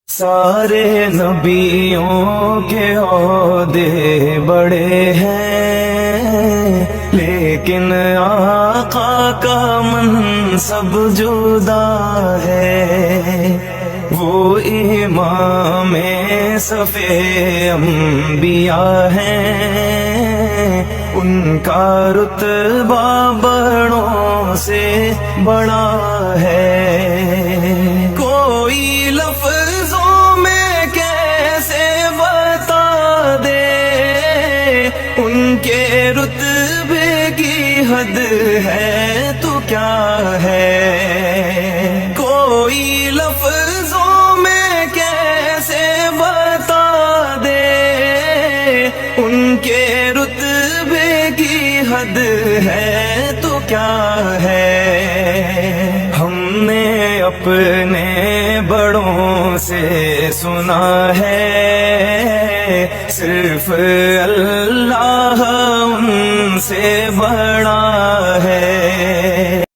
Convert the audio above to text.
سارے نبیوں کے عہدے بڑے ہیں، لیکن آقا کا منصب جدا ہے۔ وہ امام صف انبیاء ہیں، ان کا رتبہ بڑوں سے بڑا ہے۔ کوئی لفظوں میں کیسے بتا دے، ان کے رتبے کی حد ہے تو کیا ہے۔ کوئی لفظوں میں کیسے بتا دے، ان کے رتبے کی حد ہے تو کیا ہے۔ ہم نے اپنے بڑوں سے سنا ہے، صرف اللہ ان سے بڑا ہے۔